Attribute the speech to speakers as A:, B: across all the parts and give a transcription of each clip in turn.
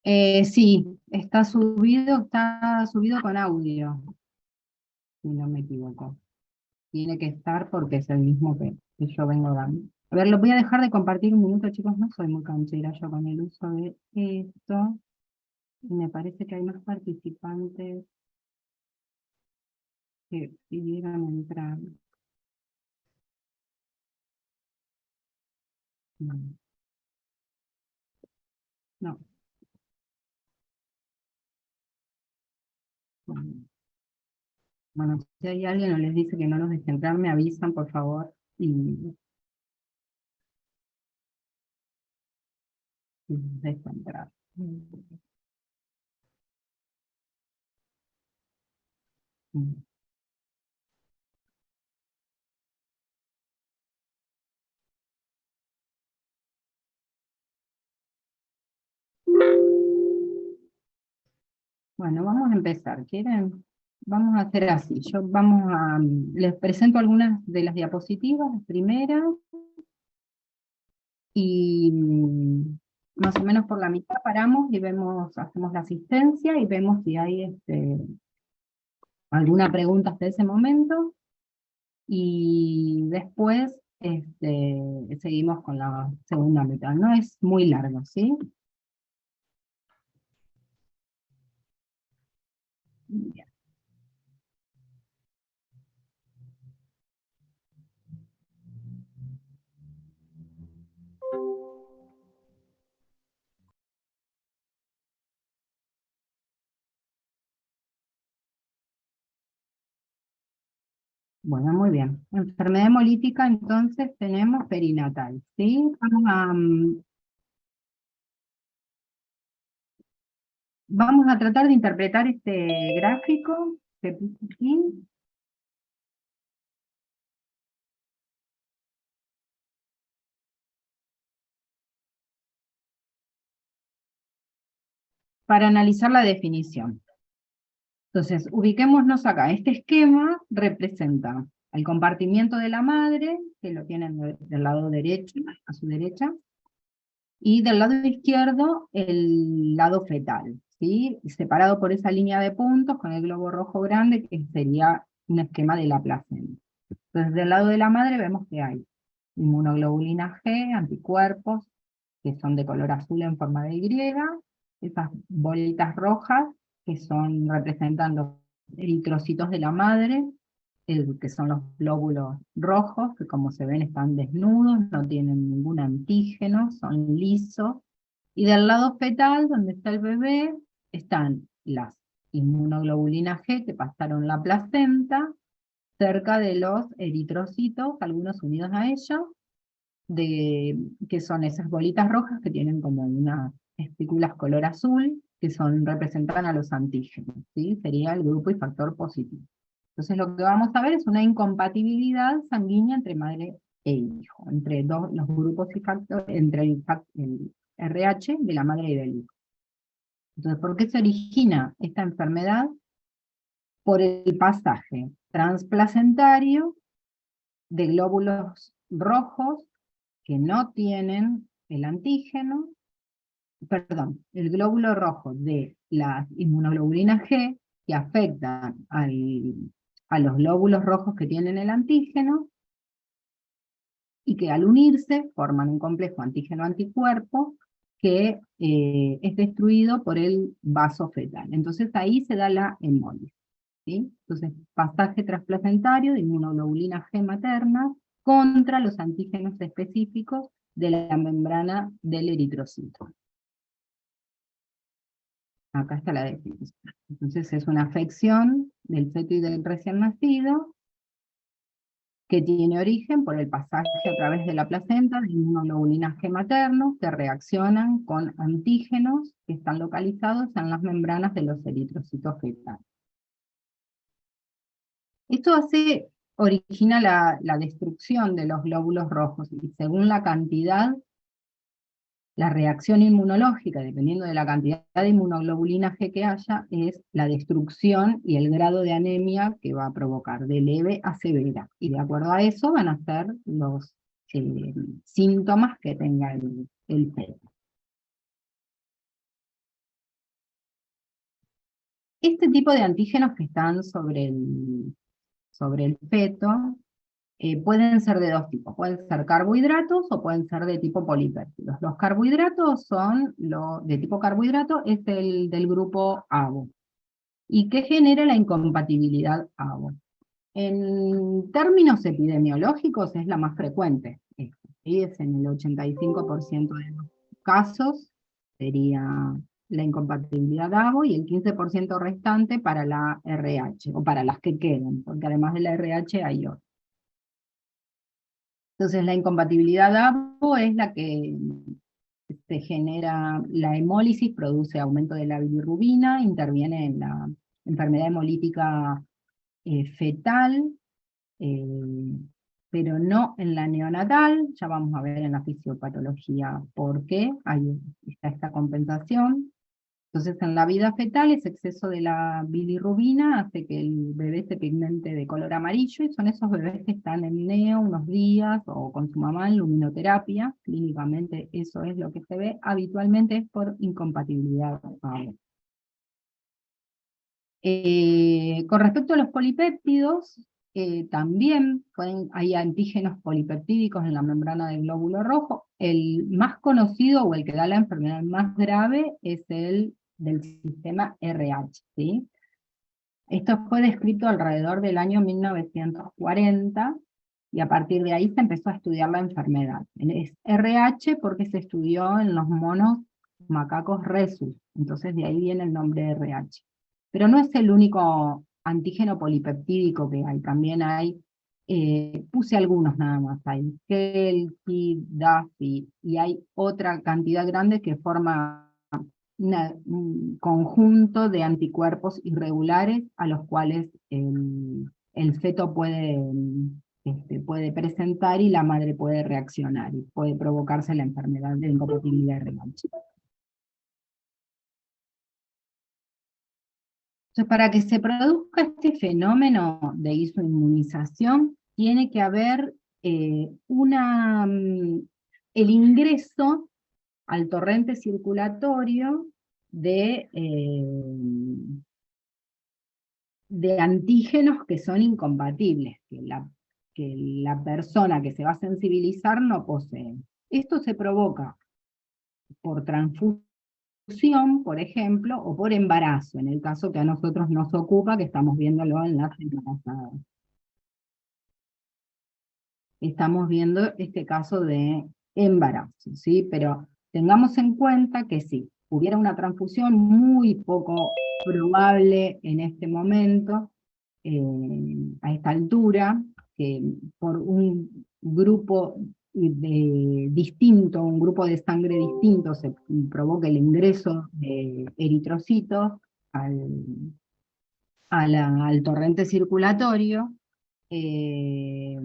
A: Sí, está subido con audio, si no me equivoco. Tiene que estar porque es el mismo que yo vengo dando. A ver, lo voy a dejar de compartir un minuto, chicos, no soy muy canchera yo con el uso de esto. Y me parece que hay más participantes que pidieron entrar. No, no. Bueno, bueno, si hay alguien o les dice que no los deje entrar, me avisan, por favor, y los dejo entrar. Mm, Bueno, vamos a empezar. ¿Quieren? Vamos a hacer así. Les presento algunas de las diapositivas, las primeras, y más o menos por la mitad paramos y hacemos la asistencia y vemos si hay alguna pregunta hasta ese momento, y después seguimos con la segunda mitad. No es muy largo, ¿sí? Bien. Bueno, muy bien. Enfermedad hemolítica, entonces tenemos perinatal, ¿sí? Vamos a tratar de interpretar este gráfico que puse aquí para analizar la definición. Entonces, ubiquémonos acá. Este esquema representa el compartimiento de la madre, que lo tienen del lado derecho, a su derecha, y del lado izquierdo el lado fetal, ¿sí? Separado por esa línea de puntos con el globo rojo grande, que sería un esquema de la placenta. Entonces, del lado de la madre vemos que hay inmunoglobulina G, anticuerpos, que son de color azul en forma de Y, esas bolitas rojas, representan los eritrocitos de la madre, que son los glóbulos rojos, que como se ven están desnudos, no tienen ningún antígeno, son lisos. Y del lado fetal, donde está el bebé, están las inmunoglobulinas G que pasaron la placenta, cerca de los eritrocitos, algunos unidos a ellos, que son esas bolitas rojas que tienen como unas espículas color azul, que representan a los antígenos, ¿sí? Sería el grupo y factor positivo. Entonces lo que vamos a ver es una incompatibilidad sanguínea entre madre e hijo, entre los grupos y factores, entre el RH de la madre y del hijo. Entonces, ¿por qué se origina esta enfermedad? Por el pasaje transplacentario de glóbulos rojos que no tienen el antígeno, perdón, el glóbulo rojo de las inmunoglobulinas G, que afectan a los glóbulos rojos que tienen el antígeno, y que al unirse forman un complejo antígeno-anticuerpo que es destruido por el vaso fetal. Entonces ahí se da la hemólisis, ¿sí? Entonces, pasaje transplacentario de inmunoglobulina G materna contra los antígenos específicos de la membrana del eritrocito. Acá está la definición. Entonces es una afección del feto y del recién nacido que tiene origen por el pasaje a través de la placenta de inmunoglobulinas G maternos que reaccionan con antígenos que están localizados en las membranas de los eritrocitos fetales. Esto origina la destrucción de los glóbulos rojos, y según la cantidad, la reacción inmunológica, dependiendo de la cantidad de inmunoglobulina G que haya, es la destrucción y el grado de anemia que va a provocar, de leve a severa. Y de acuerdo a eso van a ser los síntomas que tenga el feto. Este tipo de antígenos que están sobre el feto pueden ser de dos tipos, pueden ser carbohidratos o pueden ser de tipo polipéptidos. Los carbohidratos de tipo carbohidrato es el del grupo ABO, y que genera la incompatibilidad ABO. En términos epidemiológicos es la más frecuente, ¿sí? Es en el 85% de los casos, sería la incompatibilidad ABO, y el 15% restante para la RH, o para las que queden, porque además de la RH hay otras. Entonces la incompatibilidad ABO es la que se genera, la hemólisis produce aumento de la bilirrubina, interviene en la enfermedad hemolítica fetal, eh, pero no en la neonatal. Ya vamos a ver en la fisiopatología por qué está esta compensación. Entonces en la vida fetal ese exceso de la bilirrubina hace que el bebé se pigmente de color amarillo, y son esos bebés que están en neo unos días o con su mamá en luminoterapia. Clínicamente eso es lo que se ve, habitualmente es por incompatibilidad. Con respecto a los polipéptidos, también hay antígenos polipeptídicos en la membrana del glóbulo rojo. El más conocido, o el que da la enfermedad más grave, es el del sistema RH, ¿sí? Esto fue descrito alrededor del año 1940, y a partir de ahí se empezó a estudiar la enfermedad. Es RH porque se estudió en los monos macacos rhesus, entonces de ahí viene el nombre RH. Pero no es el único antígeno polipeptídico que hay, también hay, puse algunos nada más, hay GEL, KID, DAFI, y hay otra cantidad grande que forma un conjunto de anticuerpos irregulares a los cuales el feto puede presentar, y la madre puede reaccionar, y puede provocarse la enfermedad de incompatibilidad RH. Entonces, para que se produzca este fenómeno de isoinmunización, tiene que haber el ingreso al torrente circulatorio de antígenos que son incompatibles, que la persona que se va a sensibilizar no posee. Esto se provoca por transfusión, por ejemplo, o por embarazo, en el caso que a nosotros nos ocupa, que estamos viéndolo en las embarazadas. Estamos viendo este caso de embarazo, ¿sí? Pero tengamos en cuenta que si hubiera una transfusión, muy poco probable en este momento, a esta altura, que por un grupo distinto, un grupo de sangre distinto, se provoque el ingreso de eritrocitos al torrente circulatorio. eh,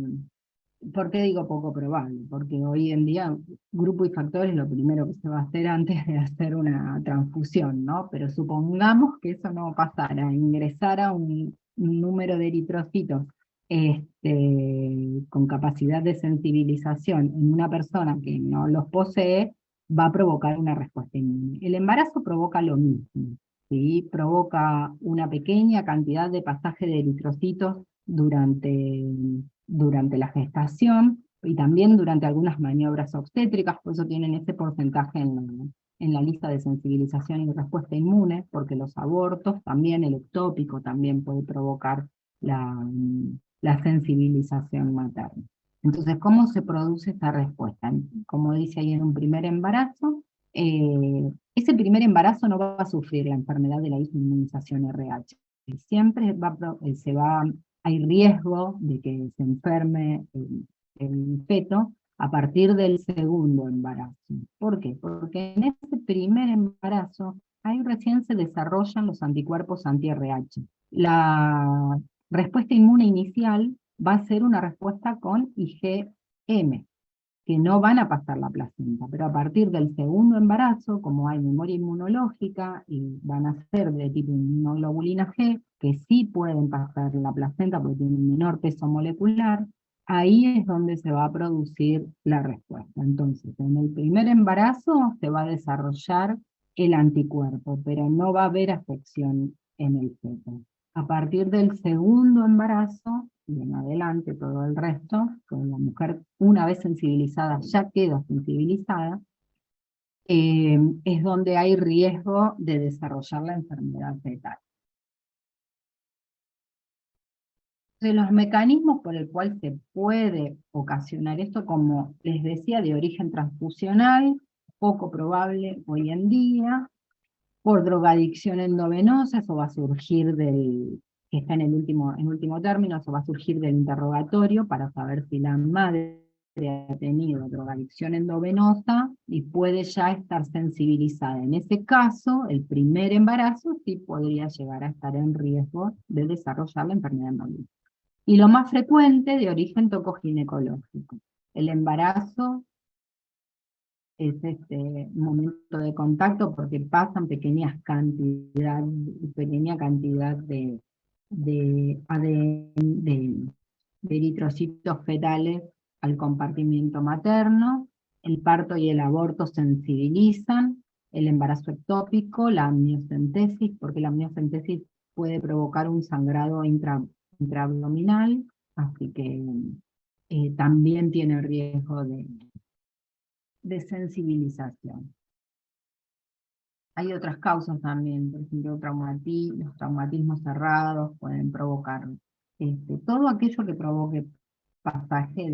A: ¿Por qué digo poco probable? Porque hoy en día grupo y factor es lo primero que se va a hacer antes de hacer una transfusión, ¿no? Pero supongamos que eso no pasara, ingresara un número de eritrocitos con capacidad de sensibilización en una persona que no los posee, va a provocar una respuesta inmune. El embarazo provoca lo mismo, ¿sí? Provoca una pequeña cantidad de pasaje de eritrocitos durante la gestación, y también durante algunas maniobras obstétricas, por eso tienen ese porcentaje en la lista de sensibilización y respuesta inmune, porque los abortos, también el ectópico, también puede provocar la sensibilización materna. Entonces, ¿cómo se produce esta respuesta? Como dice ahí, en un primer embarazo, ese primer embarazo no va a sufrir la enfermedad de la isoinmunización RH. Siempre hay riesgo de que se enferme el feto a partir del segundo embarazo. ¿Por qué? Porque en ese primer embarazo ahí recién se desarrollan los anticuerpos anti-RH. La respuesta inmune inicial va a ser una respuesta con IgM, que no van a pasar la placenta, pero a partir del segundo embarazo, como hay memoria inmunológica y van a ser de tipo inmunoglobulina G, que sí pueden pasar la placenta porque tienen menor peso molecular, ahí es donde se va a producir la respuesta. Entonces, en el primer embarazo se va a desarrollar el anticuerpo, pero no va a haber afección en el feto. A partir del segundo embarazo, y en adelante todo el resto, con la mujer una vez sensibilizada ya queda sensibilizada, es donde hay riesgo de desarrollar la enfermedad fetal. De los mecanismos por el cual se puede ocasionar esto, como les decía, de origen transfusional, poco probable hoy en día, por drogadicción endovenosa, eso va a surgir que está en último término, eso va a surgir del interrogatorio para saber si la madre ha tenido drogadicción endovenosa y puede ya estar sensibilizada. En ese caso, el primer embarazo sí podría llegar a estar en riesgo de desarrollar la enfermedad endovenosa. Y lo más frecuente, de origen tocoginecológico. El embarazo es este momento de contacto porque pasan pequeña cantidad de ADN, de eritrocitos fetales al compartimiento materno. El parto y el aborto sensibilizan, el embarazo ectópico, la amniocentesis, porque la amniocentesis puede provocar un sangrado intraabdominal, así que también tiene riesgo de sensibilización. Hay otras causas también, por ejemplo, los traumatismos cerrados pueden provocar todo aquello que provoque pasaje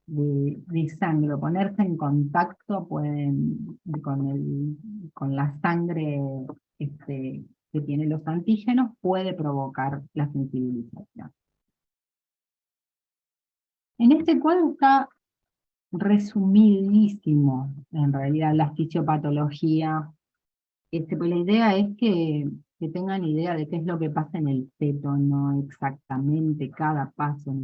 A: de sangre, ponerse en contacto con la sangre que tiene los antígenos, puede provocar la sensibilización. En este cuadro está resumidísimo, en realidad, la fisiopatología. Pues la idea es que tengan idea de qué es lo que pasa en el feto, no exactamente cada paso,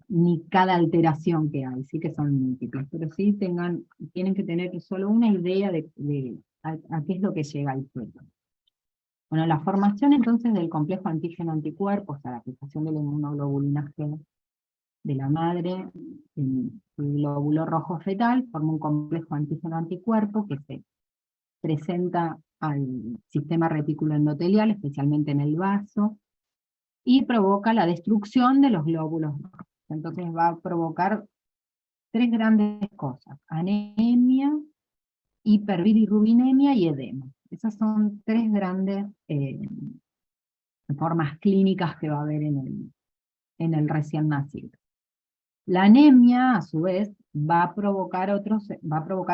A: ni cada alteración que hay, sí que son múltiples, pero sí tienen que tener solo una idea de a qué es lo que llega el feto. Bueno, la formación entonces del complejo antígeno-anticuerpo, o sea, la fijación de la inmunoglobulina G de la madre, el glóbulo rojo fetal, forma un complejo antígeno-anticuerpo que se presenta al sistema retículo endotelial, especialmente en el vaso, y provoca la destrucción de los glóbulos rojos. Entonces va a provocar tres grandes cosas: anemia, hiperbilirrubinemia y edema. Esas son tres grandes formas clínicas que va a haber en el recién nacido. La anemia, a su vez, va a provocar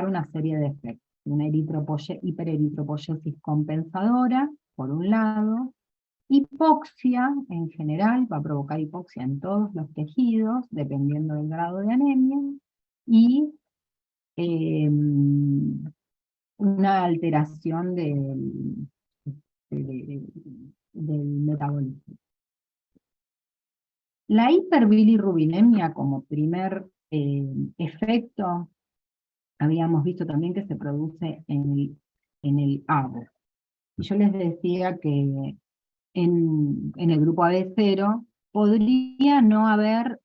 A: una serie de efectos. Una hipereritropoyesis compensadora, por un lado. Hipoxia, en general, va a provocar hipoxia en todos los tejidos, dependiendo del grado de anemia. Y una alteración del metabolismo. La hiperbilirrubinemia como primer efecto, habíamos visto también que se produce en el agua. Y yo les decía que en el grupo AB0 podría no haber,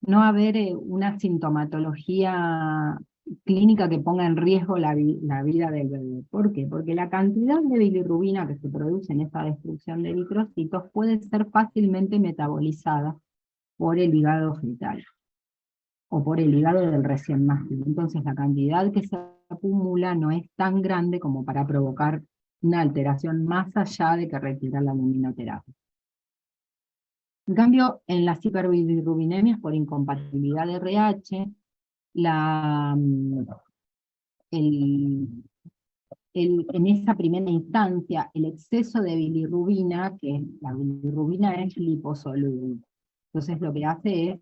A: no haber una sintomatología clínica que ponga en riesgo la vida del bebé. ¿Por qué? Porque la cantidad de bilirrubina que se produce en esta destrucción de eritrocitos puede ser fácilmente metabolizada por el hígado fetal, o por el hígado del recién nacido. Entonces la cantidad que se acumula no es tan grande como para provocar una alteración más allá de que requiera la luminoterapia. En cambio, en las hiperbilirrubinemias por incompatibilidad de RH, en esa primera instancia, el exceso de bilirrubina, la bilirrubina es liposoluble. Entonces lo que hace es,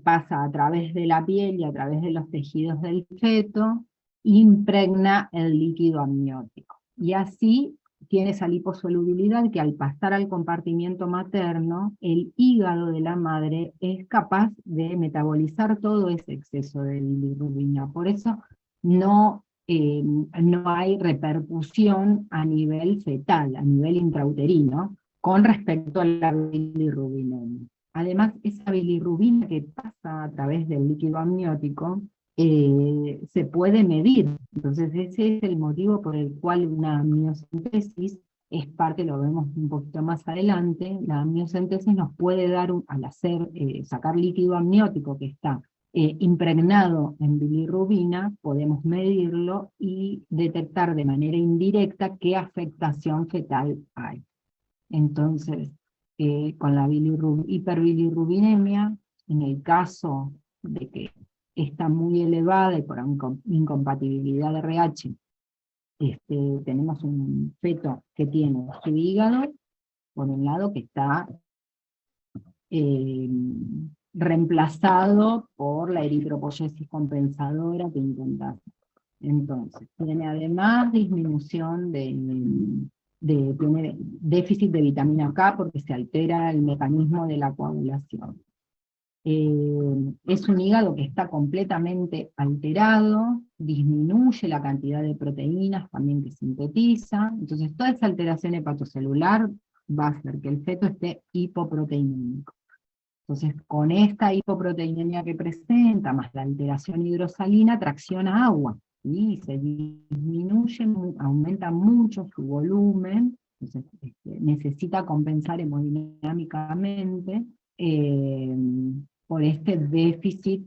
A: pasa a través de la piel y a través de los tejidos del feto, impregna el líquido amniótico. Y así tiene esa liposolubilidad que al pasar al compartimiento materno, el hígado de la madre es capaz de metabolizar todo ese exceso de bilirrubina. Por eso no hay repercusión a nivel fetal, a nivel intrauterino, con respecto a la bilirrubina. Además, esa bilirrubina que pasa a través del líquido amniótico se puede medir. Entonces ese es el motivo por el cual una amniocentesis es parte, lo vemos un poquito más adelante, la amniocentesis nos puede dar, al hacer, sacar líquido amniótico que está impregnado en bilirrubina, podemos medirlo y detectar de manera indirecta qué afectación fetal hay. Entonces, con la hiperbilirrubinemia, en el caso de que está muy elevada y por incompatibilidad de RH, tenemos un feto que tiene su hígado, por un lado, que está eh, reemplazado por la eritropoyesis compensadora que intenta hacer. Entonces, tiene además disminución tiene déficit de vitamina K porque se altera el mecanismo de la coagulación. Es un hígado que está completamente alterado, disminuye la cantidad de proteínas también que sintetiza, entonces toda esa alteración hepatocelular va a hacer que el feto esté hipoproteinémico. Entonces, con esta hipoproteinemia que presenta, más la alteración hidrosalina, tracciona agua, y se disminuye, aumenta mucho su volumen, entonces necesita compensar hemodinámicamente, eh, por este déficit,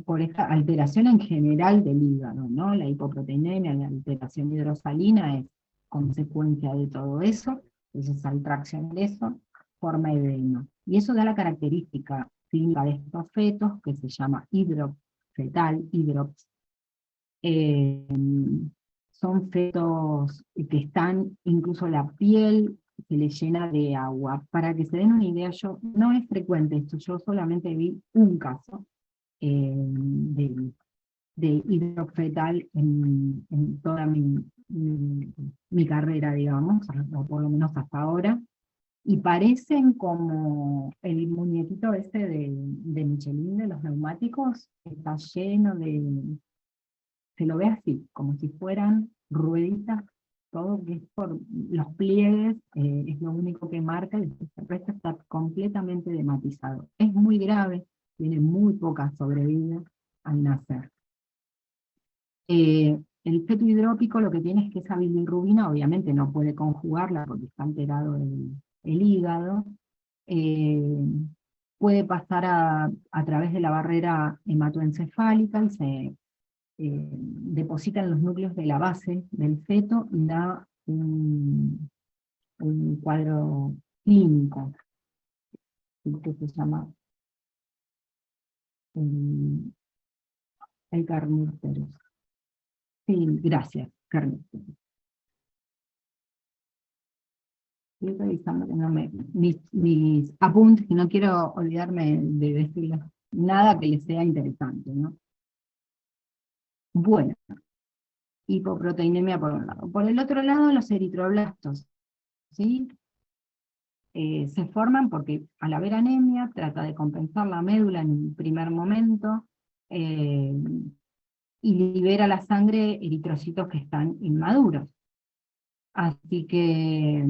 A: por esta alteración en general del hígado, ¿no? La hipoproteinemia, la alteración hidrosalina es consecuencia de todo eso, entonces al traccionar eso, forma edema. Y eso da la característica clínica de estos fetos, que se llama hidrofetal, hidrops. Son fetos que están, incluso la piel se le llena de agua. Para que se den una idea, no es frecuente esto, yo solamente vi un caso de hidrofetal en toda mi carrera, digamos, o por lo menos hasta ahora, y parecen como el muñequito ese de Michelin, de los neumáticos, que está lleno se lo ve así, como si fueran rueditas, todo que es por los pliegues, es lo único que marca, y el resto está completamente dematizado. Es muy grave, tiene muy poca sobrevida al nacer. El feto hidrópico lo que tiene es que esa bilirrubina obviamente no puede conjugarla porque está alterado el hígado, eh, puede pasar a través de la barrera hematoencefálica y se deposita en los núcleos de la base del feto y da un cuadro clínico que se llama el, el Carniceros. Sí, gracias, Carniceros. Estoy revisando que no mis apuntes, que no quiero olvidarme de decirles nada que les sea interesante, ¿no? Bueno, hipoproteinemia por un lado. Por el otro lado, los eritroblastos, ¿sí? Se forman porque al haber anemia, trata de compensar la médula en un primer momento, eh, y libera a la sangre eritrocitos que están inmaduros. Así que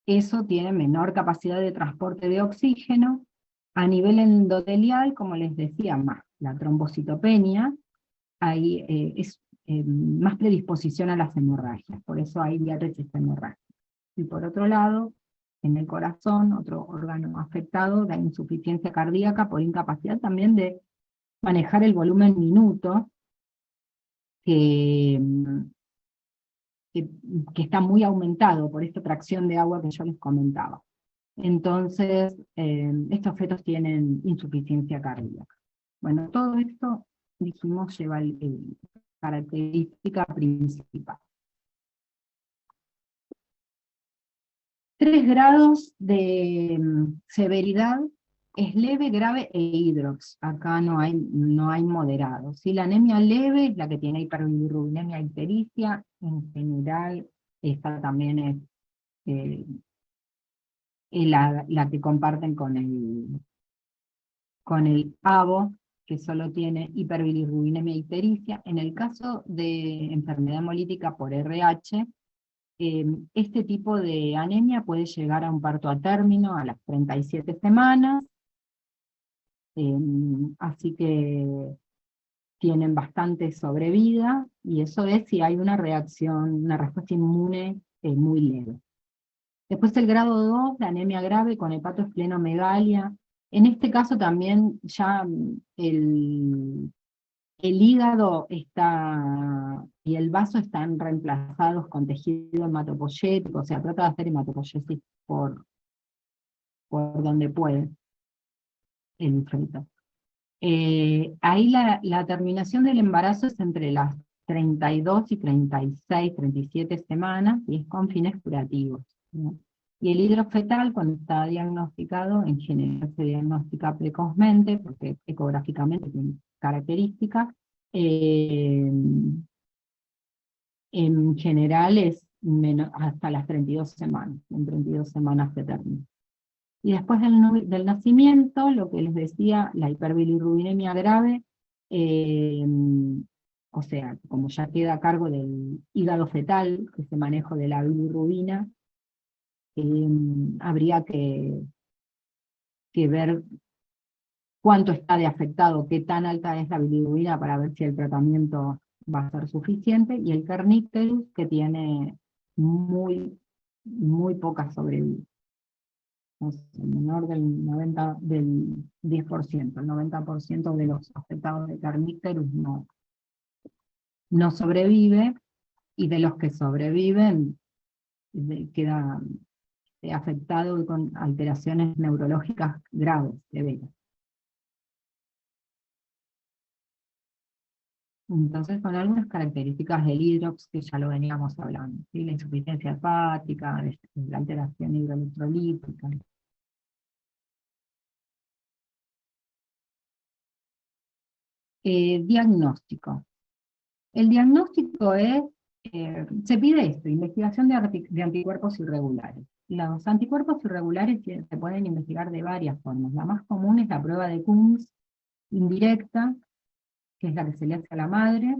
A: eso tiene menor capacidad de transporte de oxígeno. A nivel endotelial, como les decía, más la trombocitopenia, hay, es más predisposición a las hemorragias, por eso hay diátesis hemorrágica. Y por otro lado, en el corazón, otro órgano afectado, la insuficiencia cardíaca por incapacidad también de manejar el volumen minuto, que, que, que está muy aumentado por esta tracción de agua que yo les comentaba. Entonces, estos fetos tienen insuficiencia cardíaca. Bueno, todo esto, dijimos, lleva característica principal. 3 grados de severidad, es leve, grave e hidrox. Acá no hay moderado. Si la anemia leve es la que tiene hiperbilirrubinemia e ictericia, en general esta también es la que comparten con el AVO, que solo tiene hiperbilirrubinemia e ictericia. En el caso de enfermedad hemolítica por RH, este tipo de anemia puede llegar a un parto a término a las 37 semanas, así que tienen bastante sobrevida, y eso es si hay una reacción, una respuesta inmune muy leve. Después el grado 2, de anemia grave con hepatoesplenomegalia. En este caso también ya el hígado está, y el vaso están reemplazados con tejido hematopoyético, o sea, trata de hacer hematopoyesis por donde puede el feto. Ahí la terminación del embarazo es entre las 32 y 36, 37 semanas, y es con fines curativos, ¿no? Y el hidrofetal, cuando está diagnosticado, en general se diagnostica precozmente, porque ecográficamente tiene características. En general es hasta las 32 semanas, en 32 semanas se termina. Y después del nacimiento, lo que les decía, la hiperbilirrubinemia grave, o sea, como ya queda a cargo del hígado fetal, ese manejo de la bilirrubina, habría que ver cuánto está de afectado, qué tan alta es la bilirrubina para ver si el tratamiento va a ser suficiente, y el kernicterus, que tiene muy, muy poca sobrevida. O sea, menor del 10%, el 90% de los afectados de kernicterus no sobrevive, y de los que sobreviven queda afectado con alteraciones neurológicas graves, severas. Entonces, con algunas características del hidrox que ya lo veníamos hablando, ¿sí? La insuficiencia hepática, la alteración hidroelectrolítica. Diagnóstico. El diagnóstico es, se pide esto, investigación de anticuerpos irregulares. Los anticuerpos irregulares se pueden investigar de varias formas. La más común es la prueba de Coombs indirecta, que es la que se le hace a la madre,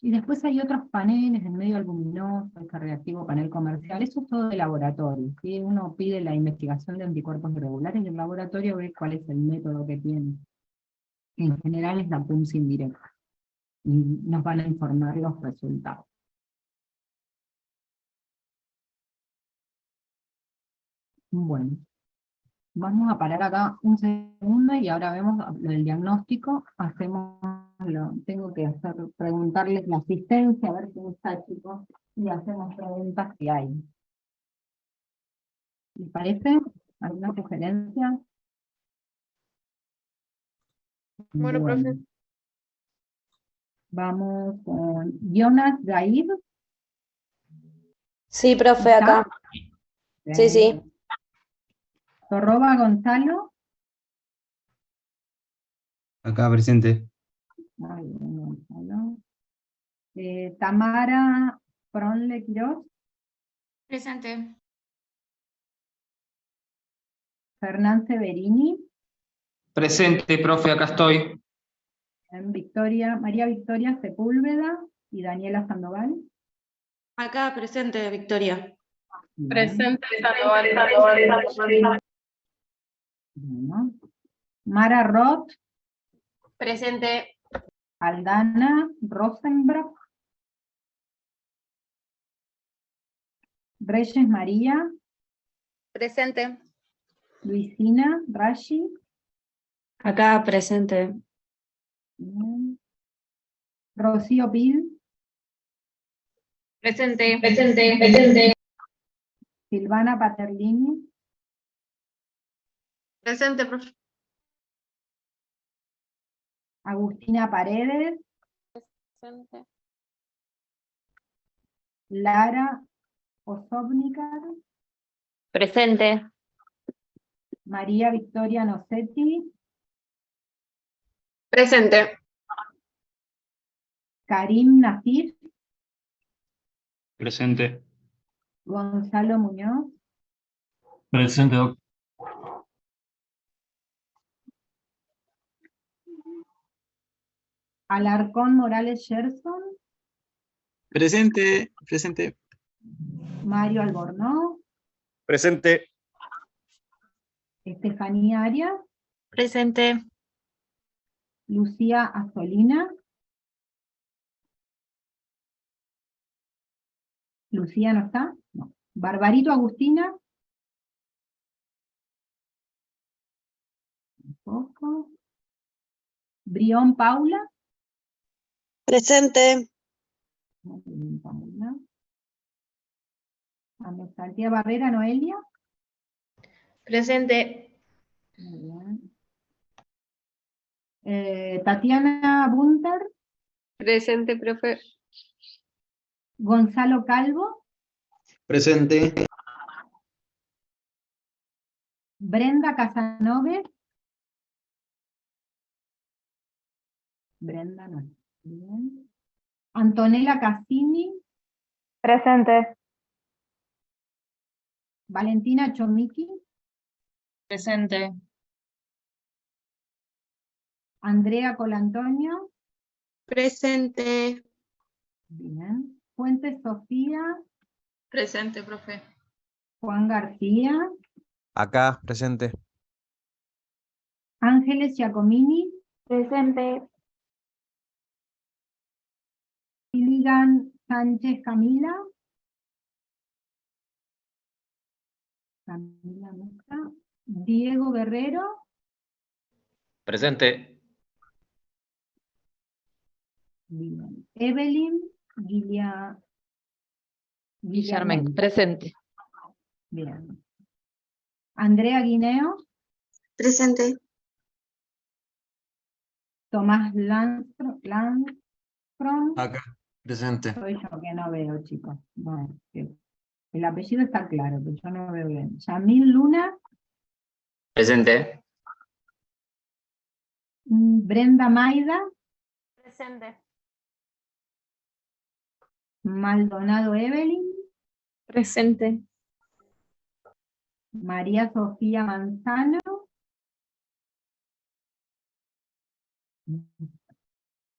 A: y después hay otros paneles en medio albuminoso, este reactivo panel comercial. Eso es todo de laboratorio, ¿sí? Uno pide la investigación de anticuerpos irregulares y el laboratorio ve cuál es el método que tiene. En general es la Coombs indirecta, y nos van a informar los resultados. Bueno, vamos a parar acá un segundo y ahora vemos lo del diagnóstico. Tengo que preguntarles la asistencia, a ver quién está, chicos, y hacemos preguntas que hay. ¿Les parece? ¿Alguna sugerencia?
B: Bueno, profe.
A: Vamos con Jonas Gaib.
B: Sí, profe,
A: ¿Está?
B: acá. Sí, sí.
A: Torroba Gonzalo.
C: Acá presente.
A: Muy bien, Gonzalo. Tamara Fronle Quiroz.
D: Presente.
A: Fernán Severini.
E: Presente, profe, acá estoy.
A: María Victoria Sepúlveda y Daniela Sandoval.
D: Acá presente, Victoria.
B: Presente, Sandoval.
A: Bueno. Mara Roth.
D: Presente.
A: Aldana Rosenbrock. Reyes María.
B: Presente.
A: Luisina Rashi.
D: Acá presente.
A: Rocío Pil.
D: Presente.
A: Silvana Paterlini.
D: Presente, profe.
A: Agustina Paredes.
B: Presente.
A: Lara Osobnikar.
B: Presente.
A: María Victoria Nocetti.
D: Presente.
A: Karim Nasif.
E: Presente.
A: Gonzalo Muñoz.
E: Presente, doctor.
A: Alarcón Morales Gerson.
C: Presente.
A: Mario Albornoz.
C: Presente.
A: Estefanía Arias.
D: Presente.
A: Lucía Azolina. Lucía no está. No. Barbarito Agustina. Tampoco. Brión Paula.
D: Presente.
A: Muy bien, Paula. Santiago Barrera Noelia.
D: Presente.
A: Muy bien. Tatiana Bunter.
B: Presente, profe.
A: Gonzalo Calvo.
C: Presente.
A: Brenda Casanove. Brenda no. Bien. Antonella Cassini.
B: Presente.
A: Valentina Chomiki.
B: Presente.
A: Andrea Colantonio.
D: Presente.
A: Bien. Fuentes Sofía.
B: Presente, profe.
A: Juan García.
F: Acá, presente.
A: Ángeles Giacomini.
D: Presente.
A: Gilligan Sánchez Camila. Camila no está. Diego Guerrero.
E: Presente.
A: Bien. Evelyn Guillermen.
B: Presente.
A: Bien. Andrea Guineo.
D: Presente.
A: Tomás Landstrom.
C: Acá. Presente.
A: Soy yo que no veo, chicos. Bueno, el apellido está claro, pero yo no veo bien. Yamil Luna.
E: Presente.
A: Brenda Maida.
B: Presente.
A: Maldonado Evelyn.
B: Presente.
A: María Sofía Manzano.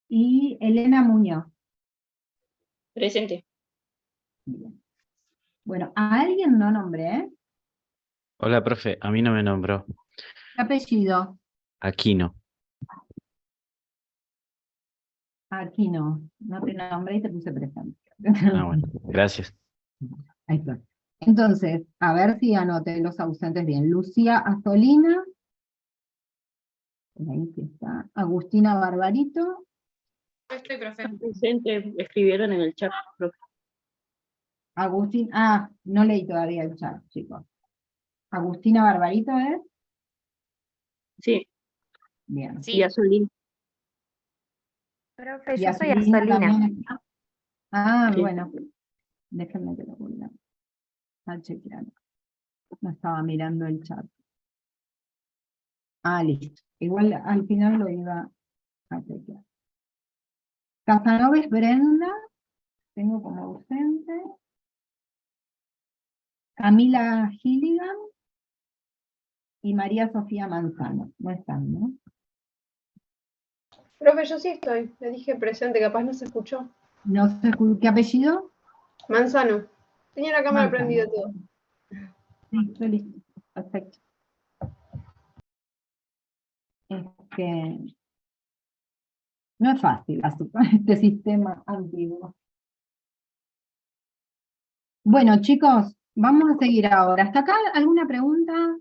A: Y Elena Muñoz.
D: Presente.
A: Bien. Bueno, a alguien no nombré, ¿eh?
F: Hola, profe. A mí no me nombró.
A: ¿Qué apellido?
F: Aquino.
A: Aquí no. No te nombré y te puse presente.
F: Ah, bueno. Gracias.
A: Ahí está. Entonces, a ver si anoté los ausentes bien. Lucía Azolina. Ahí sí está. Agustina Barbarito.
B: Estoy, profe.
D: Presente. Escribieron en el chat, profe.
A: Agustín, no leí todavía el chat, chicos. Agustina Barbarito, ¿es?
D: Sí.
A: Bien.
B: Sí.
D: Y Azulín.
B: Profe,
A: Y
B: yo soy
A: Azulina
B: Azolina.
A: también está. Ah,
D: Sí.
A: bueno. Déjenme que lo voy a chequear. No estaba mirando el chat. Listo. Igual al final lo iba a chequear. Casanovas Brenda, tengo como ausente. Camila Gilligan y María Sofía Manzano. No están, ¿no?
G: Profe, yo sí estoy. Le dije presente, capaz no se escuchó.
A: No sé qué apellido.
G: Manzano. Tenía la cámara
A: Manzano.
G: prendida todo.
A: Sí, estoy listo. Perfecto. No es fácil este sistema antiguo. Bueno, chicos, vamos a seguir ahora. ¿Hasta acá alguna pregunta?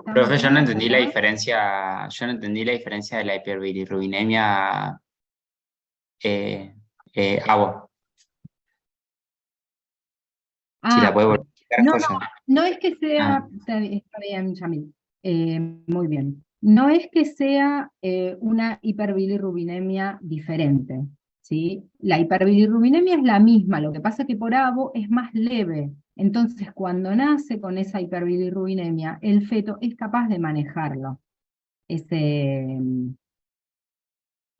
H: Profe, yo no entendí la
A: acá?
H: diferencia de la hiperbilirrubinemia agua. Si la puede volver a explicar,
A: No,
H: joya.
A: no es que sea, está bien, Yamil, muy bien. No es que sea una hiperbilirrubinemia diferente, ¿sí? La hiperbilirrubinemia es la misma, lo que pasa es que por ABO es más leve. Entonces, cuando nace con esa hiperbilirrubinemia, el feto es capaz de manejarlo, ese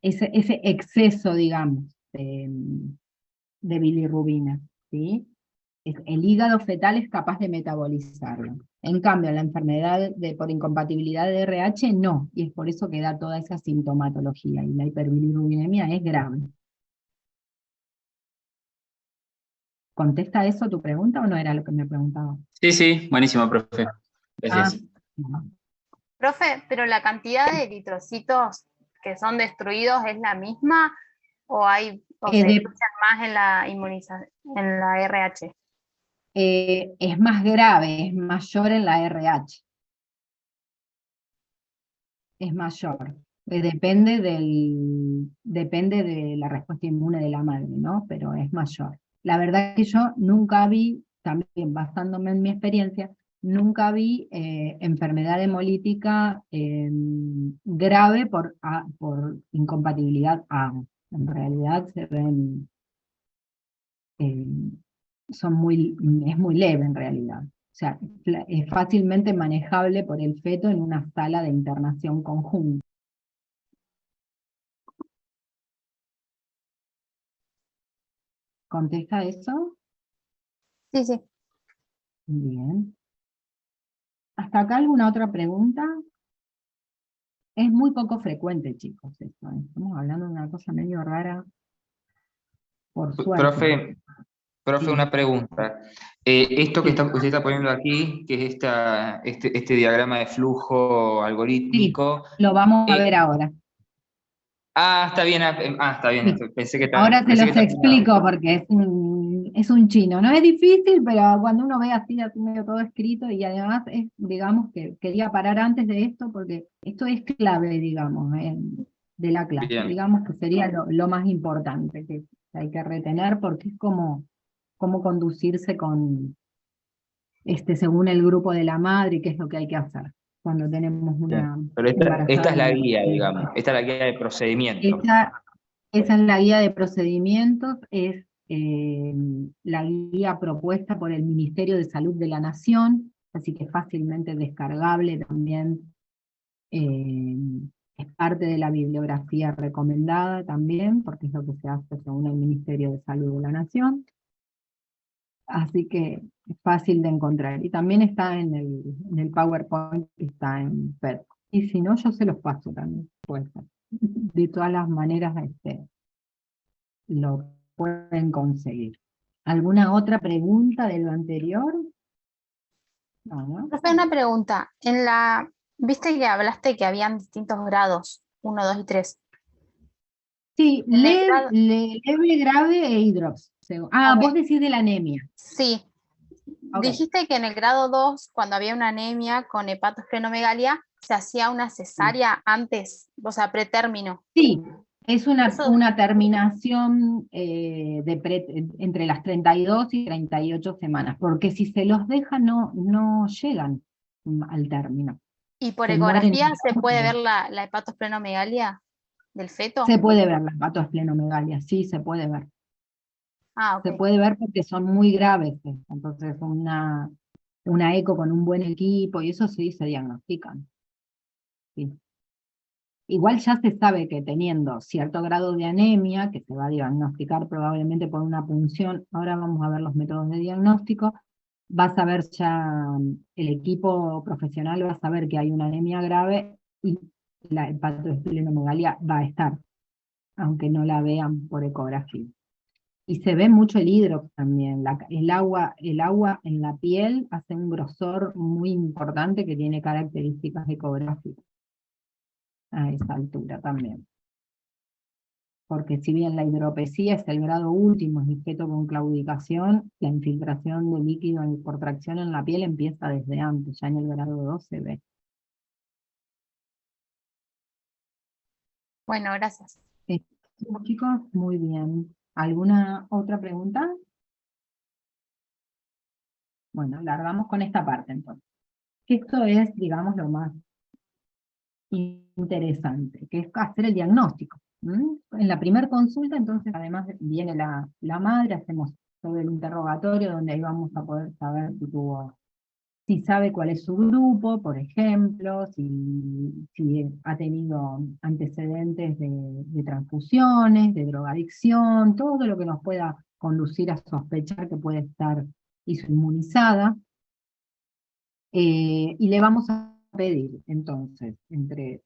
A: exceso, digamos, de bilirrubina, ¿sí? El hígado fetal es capaz de metabolizarlo. En cambio, la enfermedad por incompatibilidad de RH no, y es por eso que da toda esa sintomatología, y la hiperbilirrubinemia es grave. ¿Contesta eso tu pregunta o no era lo que me preguntaba?
H: Sí, sí, buenísimo, profe. Gracias.
A: No.
B: Profe, pero la cantidad de eritrocitos que son destruidos es la misma o se
A: de-
B: destruyen más en la inmunización, en la RH?
A: Es más grave, es mayor en la RH. Es mayor. Depende de la respuesta inmune de la madre, ¿no? Pero es mayor. La verdad que yo nunca vi, también basándome en mi experiencia, nunca vi enfermedad hemolítica grave por incompatibilidad A. En realidad se ven, eh, es muy leve en realidad. O sea, es fácilmente manejable por el feto en una sala de internación conjunta. ¿Contesta eso?
B: Sí, sí.
A: Bien. ¿Hasta acá alguna otra pregunta? Es muy poco frecuente, chicos, esto. Estamos hablando de una cosa medio rara, por suerte.
H: Profe,
A: Sí.
H: una pregunta. Esto que usted está poniendo aquí, que es este diagrama de flujo
A: Sí,
H: algorítmico.
A: lo vamos a ver ahora.
H: Está bien, está bien.
A: Sí.
H: Pensé que
A: Ahora se
H: pensé
A: los
H: que
A: explico porque es un chino. No es difícil, pero cuando uno ve así medio todo escrito, y además digamos que quería parar antes de esto porque esto es clave, digamos, de la clase.
H: Bien.
A: Digamos que sería lo más importante que hay que retener porque es como conducirse según el grupo de la madre y qué es lo que hay que hacer cuando tenemos
H: Bien.
A: una
H: Pero esta
A: embarazada.
H: es la guía, digamos. Esta es la guía de procedimiento.
A: Esa es la guía de procedimientos, es la guía propuesta por el Ministerio de Salud de la Nación, así que es fácilmente descargable también, es parte de la bibliografía recomendada también, porque es lo que se hace según el Ministerio de Salud de la Nación, así que es fácil de encontrar, y también está en el PowerPoint que está en PET, y si no yo se los paso también, puede ser. De todas las maneras, lo pueden conseguir. ¿Alguna otra pregunta de lo anterior? No, ¿no?
B: Profe, una pregunta. ¿Viste que hablaste que habían distintos grados, 1, 2 y 3?
A: Sí,
B: En el grado-
A: leve, grave e hidrops. Vos decís de la anemia.
B: Sí.
A: Ok.
B: Dijiste que en el grado 2, cuando había una anemia con hepatosplenomegalia, se hacía una cesárea antes, o sea, pretérmino.
A: Sí, es
B: Eso-
A: una terminación entre las 32 y 38 semanas, porque si se los deja no llegan al término.
B: ¿Y por
A: Se mueren.
B: ecografía se puede ver la hepatosplenomegalia del feto?
A: Se puede ver la hepatosplenomegalia, sí, se puede ver.
B: Ah,
A: Se
B: ok.
A: puede ver porque son muy graves, entonces una eco con un buen equipo, y eso sí se diagnostican. Sí. Igual ya se sabe que teniendo cierto grado de anemia, que se va a diagnosticar probablemente por una punción, ahora vamos a ver los métodos de diagnóstico, vas a ver ya, el equipo profesional va a saber que hay una anemia grave, y la hepatosplenomegalia va a estar, aunque no la vean por ecografía. Y se ve mucho el hidrox también, el agua en la piel hace un grosor muy importante que tiene características ecográficas a esa altura también. Porque si bien la hidropesía es el grado último, es el feto con claudicación, la infiltración de líquido por tracción en la piel empieza desde antes, ya en el grado 2 se ve.
B: Bueno, gracias.
A: Chicos, muy bien. ¿Alguna otra pregunta? Bueno, largamos con esta parte entonces. Esto es, digamos, lo más interesante, que es hacer el diagnóstico. En la primera consulta, entonces, además viene la madre, hacemos todo el interrogatorio, donde ahí vamos a poder saber si sabe cuál es su grupo, por ejemplo, si ha tenido antecedentes de transfusiones, de drogadicción, todo lo que nos pueda conducir a sospechar que puede estar inmunizada. Y le vamos a pedir, entonces, entre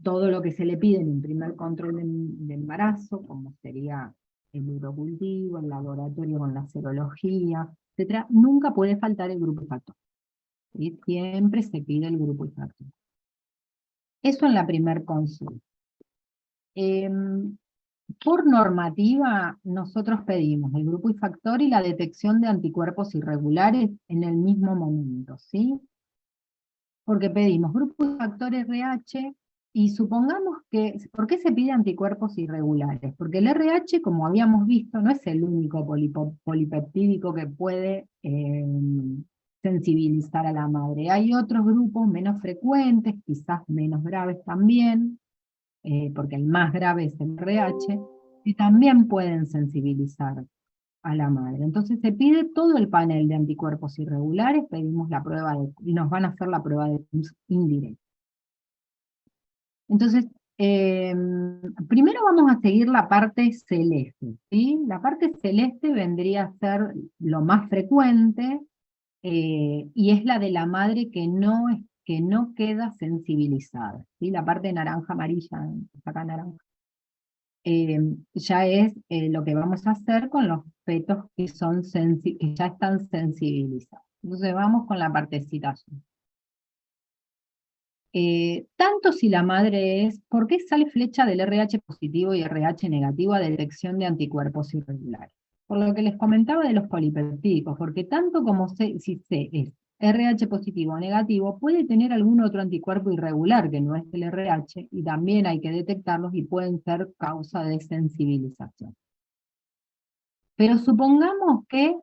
A: todo lo que se le pide en un primer control de embarazo, como sería el urocultivo, el laboratorio con la serología, etcétera, nunca puede faltar el grupo factor. ¿Sí? Siempre se pide el grupo factor. Eso en la primer consulta. Por normativa, nosotros pedimos el grupo y factor y la detección de anticuerpos irregulares en el mismo momento, ¿sí? Porque pedimos grupo y factor RH, y supongamos que, ¿por qué se pide anticuerpos irregulares? Porque el RH, como habíamos visto, no es el único polipeptídico que puede sensibilizar a la madre. Hay otros grupos menos frecuentes, quizás menos graves también, porque el más grave es el RH, que también pueden sensibilizar a la madre. Entonces se pide todo el panel de anticuerpos irregulares, pedimos la prueba y nos van a hacer la prueba de Kuhn indirecta. Entonces, primero vamos a seguir la parte celeste, ¿sí? La parte celeste vendría a ser lo más frecuente, y es la de la madre que no queda sensibilizada, ¿sí? La parte naranja amarilla, acá naranja, ya es lo que vamos a hacer con los fetos que ya están sensibilizados. Entonces vamos con la partecita azul. Tanto si la madre es, ¿por qué sale flecha del RH positivo y RH negativo a detección de anticuerpos irregulares? Por lo que les comentaba de los polipeptídicos, porque tanto como si C es RH positivo o negativo, puede tener algún otro anticuerpo irregular que no es el RH, y también hay que detectarlos y pueden ser causa de sensibilización. Pero supongamos que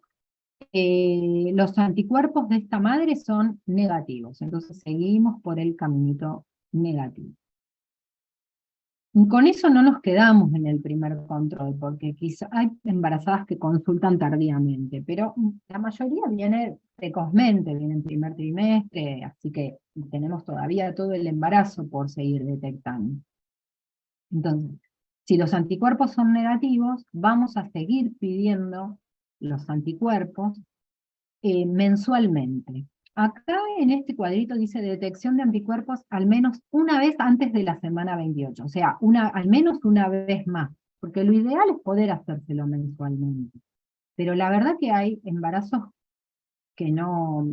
A: los anticuerpos de esta madre son negativos, entonces seguimos por el caminito negativo. Y con eso no nos quedamos en el primer control, porque quizá hay embarazadas que consultan tardíamente, pero la mayoría viene precozmente, viene en primer trimestre, así que tenemos todavía todo el embarazo por seguir detectando. Entonces, si los anticuerpos son negativos, vamos a seguir pidiendo los anticuerpos mensualmente. Acá en este cuadrito dice detección de anticuerpos al menos una vez antes de la semana 28, o sea, al menos una vez más, porque lo ideal es poder hacérselo mensualmente. Pero la verdad que hay embarazos que no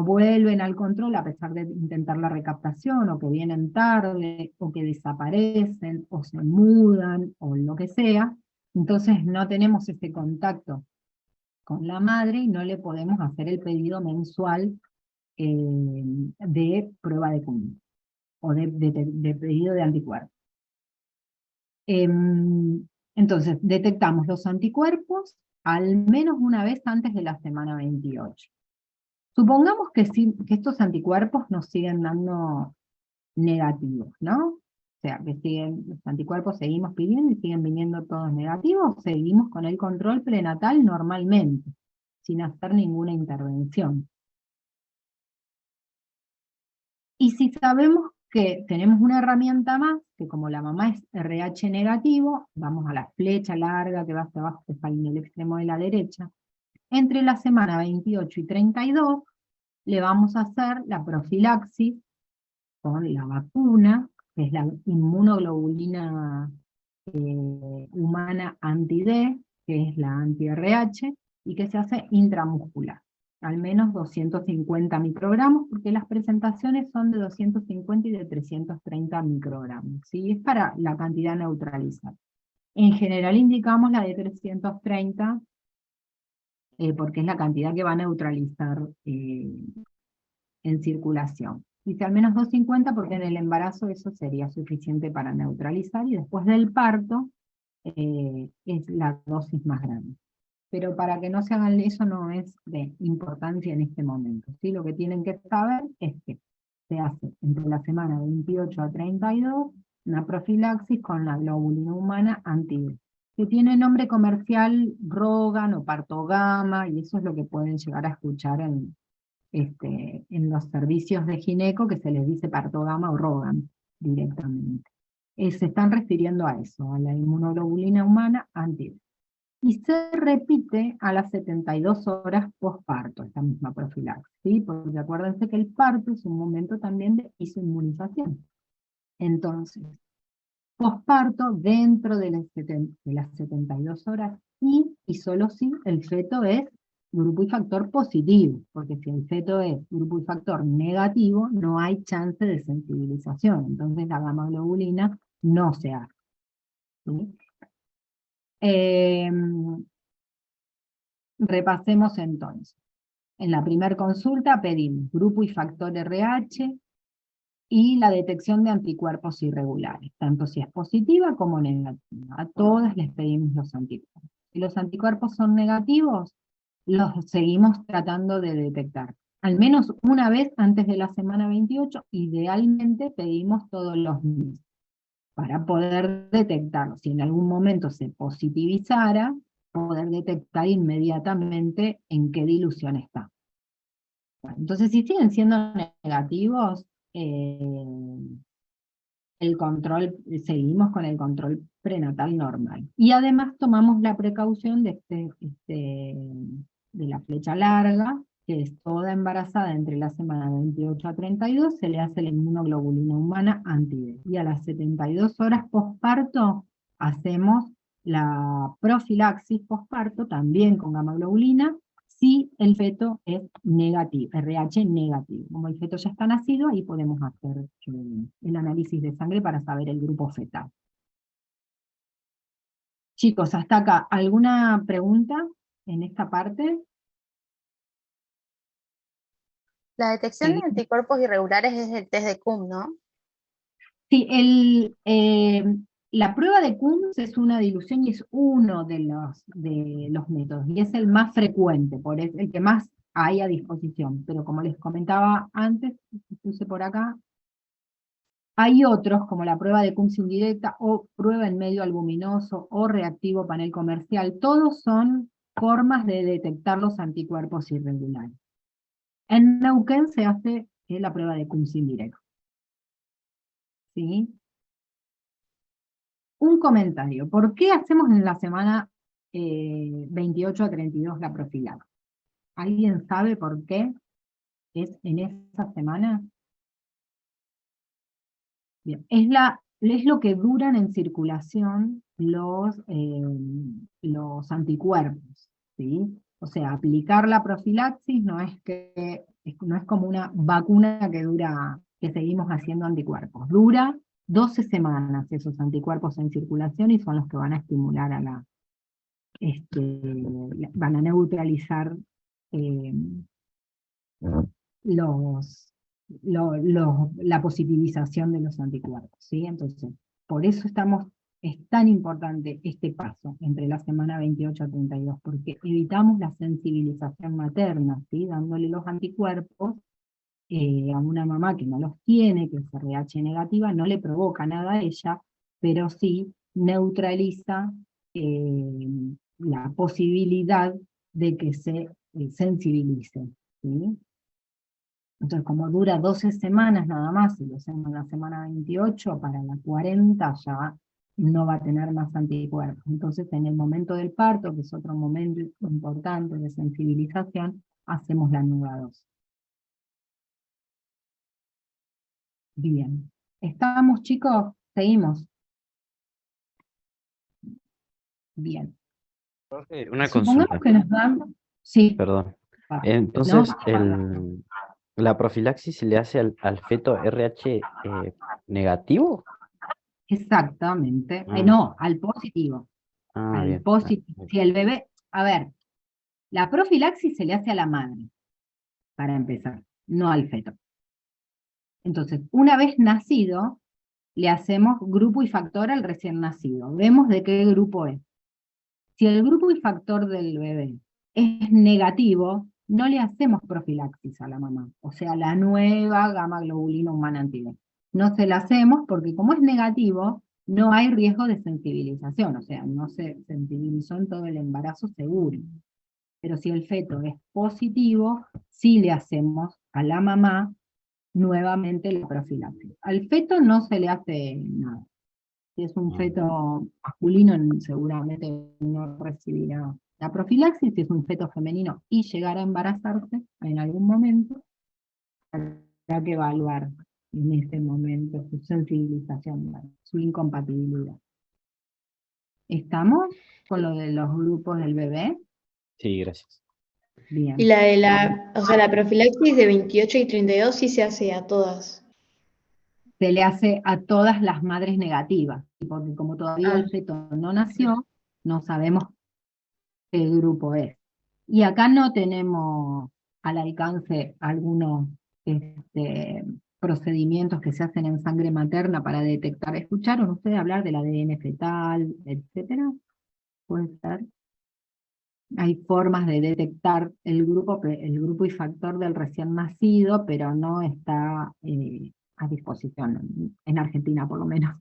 A: vuelven al control a pesar de intentar la recaptación, o que vienen tarde, o que desaparecen, o se mudan, o lo que sea, entonces no tenemos ese contacto con la madre y no le podemos hacer el pedido mensual de prueba de Kuhn, o de pedido de anticuerpos. Entonces, detectamos los anticuerpos al menos una vez antes de la semana 28. Supongamos que estos anticuerpos nos siguen dando negativos, ¿no? O sea, que los anticuerpos seguimos pidiendo y siguen viniendo todos negativos, seguimos con el control prenatal normalmente, sin hacer ninguna intervención. Y si sabemos que tenemos una herramienta más, que como la mamá es RH negativo, vamos a la flecha larga que va hacia abajo, que está en el extremo de la derecha, entre la semana 28 y 32, le vamos a hacer la profilaxis con la vacuna, que es la inmunoglobulina humana anti-D, que es la anti-RH, y que se hace intramuscular, al menos 250 microgramos, porque las presentaciones son de 250 y de 330 microgramos, ¿sí? Es para la cantidad neutralizada. En general indicamos la de 330, porque es la cantidad que va a neutralizar en circulación. Dice al menos 250 porque en el embarazo eso sería suficiente para neutralizar, y después del parto es la dosis más grande. Pero para que no se hagan eso no es de importancia en este momento, ¿sí? Lo que tienen que saber es que se hace entre la semana 28 a 32 una profilaxis con la globulina humana anti-D, que tiene nombre comercial Rogan o Partogama, y eso es lo que pueden llegar a escuchar en los servicios de gineco, que se les dice Partogama o Rogan directamente. Se están refiriendo a eso, a la inmunoglobulina humana anti-D. Y se repite a las 72 horas posparto, esta misma profilaxis, ¿sí? Porque acuérdense que el parto es un momento también de isoinmunización. Entonces, posparto dentro de las 72 horas y solo si el feto es grupo y factor positivo, porque si el feto es grupo y factor negativo, no hay chance de sensibilización, entonces la gamma globulina no se hace. ¿Sí? Repasemos entonces. En la primera consulta pedimos grupo y factor RH y la detección de anticuerpos irregulares, tanto si es positiva como negativa. A todas les pedimos los anticuerpos. Si los anticuerpos son negativos, los seguimos tratando de detectar. Al menos una vez antes de la semana 28, idealmente pedimos todos los meses, para poder detectarlo. Si en algún momento se positivizara, poder detectar inmediatamente en qué dilución está. Bueno, entonces, si siguen siendo negativos, seguimos con el control prenatal normal. Y además tomamos la precaución de la flecha larga, que es toda embarazada entre la semana 28 a 32, se le hace la inmunoglobulina humana anti-D. Y a las 72 horas posparto hacemos la profilaxis posparto, también con gamma globulina, si el feto es negativo, RH negativo. Como el feto ya está nacido, ahí podemos hacer el análisis de sangre para saber el grupo fetal. Chicos, hasta acá, ¿alguna pregunta en esta parte?
B: La detección de anticuerpos irregulares es el test de Coombs, ¿no?
A: Sí, la prueba de Coombs es una dilución y es uno de los métodos, y es el más frecuente, el que más hay a disposición. Pero como les comentaba antes, puse por acá, hay otros, como la prueba de Coombs indirecta, o prueba en medio albuminoso, o reactivo panel comercial. Todos son formas de detectar los anticuerpos irregulares. En Neuquén se hace la prueba de Coombs indirecta. ¿Sí? Un comentario. ¿Por qué hacemos en la semana 28 a 32 la profilaxis? ¿Alguien sabe por qué es en esa semana? Bien, es lo que duran en circulación los anticuerpos, ¿sí? O sea, aplicar la profilaxis no es como una vacuna que seguimos haciendo anticuerpos. Dura 12 semanas esos anticuerpos en circulación y son los que van a estimular van a neutralizar la positivización de los anticuerpos, ¿sí? Entonces, por eso es tan importante este paso entre la semana 28 a 32, porque evitamos la sensibilización materna, ¿sí? Dándole los anticuerpos a una mamá que no los tiene, que es RH negativa, no le provoca nada a ella, pero sí neutraliza la posibilidad de que se sensibilice, ¿sí? Entonces, como dura 12 semanas nada más, y lo hacemos en la semana 28, para la 40 ya no va a tener más anticuerpos. Entonces, en el momento del parto, que es otro momento importante de sensibilización, hacemos la nueva dosis. Bien. ¿Estamos, chicos? ¿Seguimos? Bien.
F: Profe, una
A: Supongamos
F: consulta,
A: que nos dan... Sí.
F: perdón.
A: Ah,
F: Entonces,
A: no,
F: ¿la profilaxis se le hace al feto RH negativo?
A: exactamente.
F: Ah,
A: No, al positivo. Al
F: bien.
A: positivo. Si el bebé... A ver, la profilaxis se le hace a la madre, para empezar, no al feto. Entonces, una vez nacido, le hacemos grupo y factor al recién nacido. Vemos de qué grupo es. Si el grupo y factor del bebé es negativo, no le hacemos profilaxis a la mamá, o sea, la nueva gamma globulina humana anti-D. No se la hacemos porque como es negativo, no hay riesgo de sensibilización, o sea, no se sensibilizó en todo el embarazo seguro. Pero si el feto es positivo, sí le hacemos a la mamá nuevamente la profilaxis. Al feto no se le hace nada. Si es un feto masculino, seguramente no recibirá la profilaxis. Si es un feto femenino y llegará a embarazarse en algún momento, habrá que evaluar en este momento, su sensibilización, su incompatibilidad. ¿Estamos con lo de los grupos del bebé?
F: Sí, gracias.
A: Bien.
G: Y la de la profilaxis de 28 y 32 sí se hace a todas.
A: Se le hace a todas las madres negativas, porque como todavía el feto no nació, no sabemos qué grupo es. Y acá no tenemos al alcance algunos procedimientos que se hacen en sangre materna para detectar. ¿Escucharon ustedes hablar del ADN fetal, etcétera? ¿Puede ser? Hay formas de detectar el grupo y factor del recién nacido, pero no está a disposición, en Argentina por lo menos.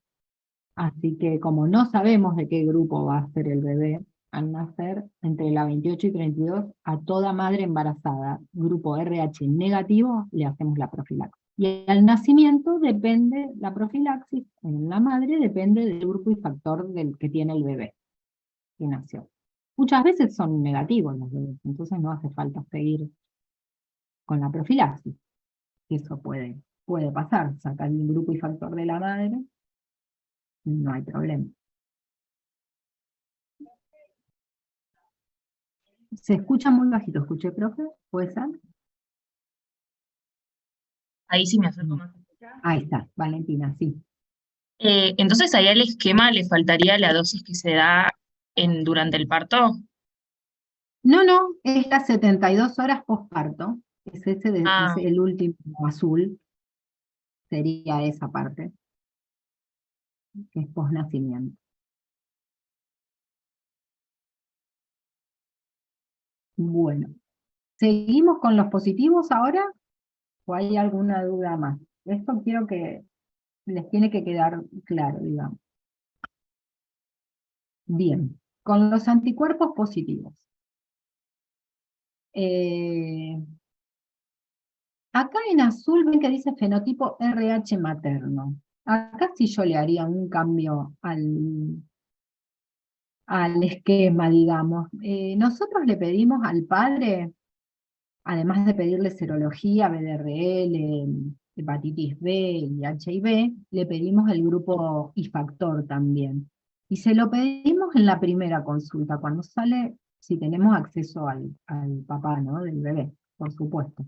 A: Así que como no sabemos de qué grupo va a ser el bebé al nacer, entre la 28 y 32, a toda madre embarazada, grupo RH negativo, le hacemos la profilaxis. Y al nacimiento depende, la profilaxis en la madre depende del grupo y factor del que tiene el bebé que nació. Muchas veces son negativos los bebés, entonces no hace falta seguir con la profilaxis. Eso puede pasar, sacar el grupo y factor de la madre, no hay problema. Se escucha muy bajito, ¿escuché, profe? ¿Puede ser?
I: Ahí sí me acerco más.
A: Ahí está, Valentina, sí.
I: Entonces, ahí al esquema le faltaría la dosis que se da durante el parto.
A: No, es las 72 horas posparto, es ese es el último azul, sería esa parte, que es posnacimiento. Bueno, ¿seguimos con los positivos ahora? ¿O hay alguna duda más? Esto quiero que les tiene que quedar claro, digamos. Bien, con los anticuerpos positivos. Acá en azul ven que dice fenotipo RH materno. Acá sí yo le haría un cambio al esquema, digamos. Nosotros le pedimos al padre, además de pedirle serología, BDRL, hepatitis B y HIV, le pedimos el grupo y factor también. Y se lo pedimos en la primera consulta, cuando sale, si tenemos acceso al papá, ¿no? Del bebé, por supuesto.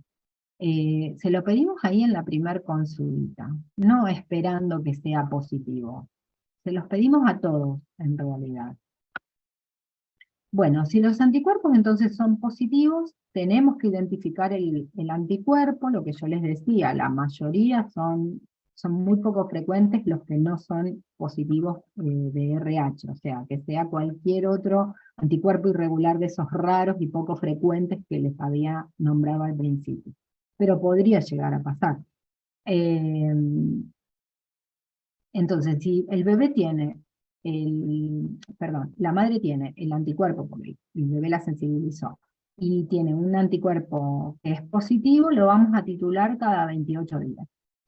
A: Se lo pedimos ahí en la primera consulta, no esperando que sea positivo. Se los pedimos a todos, en realidad. Bueno, si los anticuerpos entonces son positivos, tenemos que identificar el anticuerpo, lo que yo les decía, la mayoría son muy poco frecuentes los que no son positivos de RH, o sea, que sea cualquier otro anticuerpo irregular de esos raros y poco frecuentes que les había nombrado al principio. Pero podría llegar a pasar. Entonces, si el bebé tiene, la madre tiene el anticuerpo, porque el bebé la sensibilizó, y tiene un anticuerpo que es positivo, lo vamos a titular cada 28 días.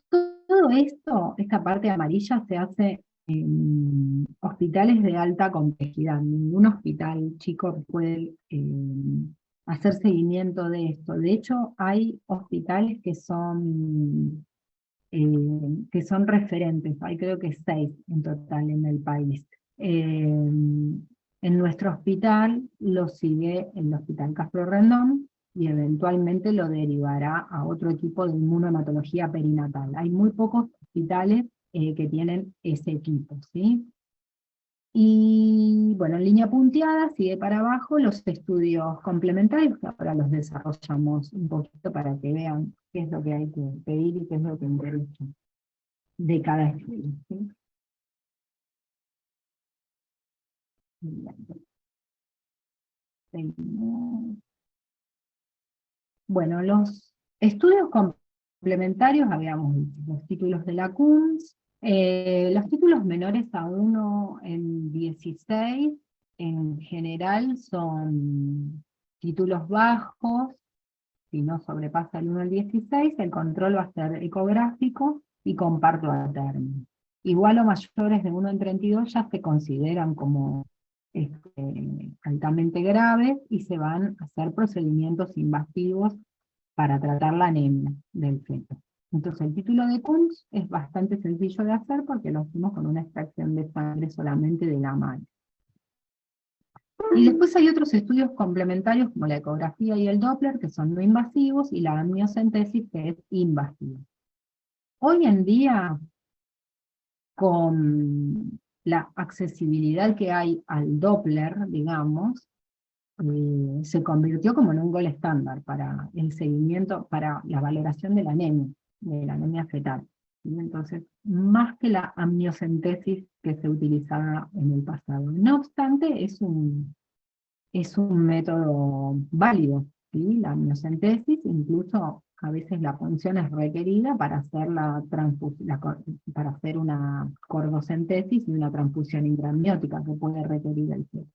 A: Todo esto, esta parte amarilla, se hace en hospitales de alta complejidad. Ningún hospital chico puede hacer seguimiento de esto. De hecho, hay hospitales que son referentes, hay creo que 6 en total en el país. En nuestro hospital lo sigue el Hospital Castro Rendón y eventualmente lo derivará a otro equipo de inmunohematología perinatal. Hay muy pocos hospitales que tienen ese equipo, ¿sí? Y bueno, en línea punteada, sigue para abajo los estudios complementarios, que ahora los desarrollamos un poquito para que vean qué es lo que hay que pedir y qué es lo que interesa de cada estudio, ¿sí? Bueno, los estudios complementarios, habíamos dicho, los títulos de la CUMS, los títulos menores a 1 en 16, en general son títulos bajos, si no sobrepasa el 1 al 16, el control va a ser ecográfico y con parto a término. Igual o mayores de 1 en 32 ya se consideran como altamente graves y se van a hacer procedimientos invasivos para tratar la anemia del feto. Entonces el título de Kunz es bastante sencillo de hacer porque lo hacemos con una extracción de sangre solamente de la madre. Y después hay otros estudios complementarios como la ecografía y el Doppler, que son no invasivos, y la amniocentesis, que es invasiva. Hoy en día, con la accesibilidad que hay al Doppler, digamos, se convirtió como en un gol estándar para el seguimiento, para la valoración de la anemia fetal. ¿Sí? Entonces, más que la amniocentesis que se utilizaba en el pasado. No obstante, es un método válido, ¿sí? La amniocentesis, incluso a veces la función es requerida para hacer para hacer una cordocentesis y una transfusión intraamniótica que puede requerir el feto.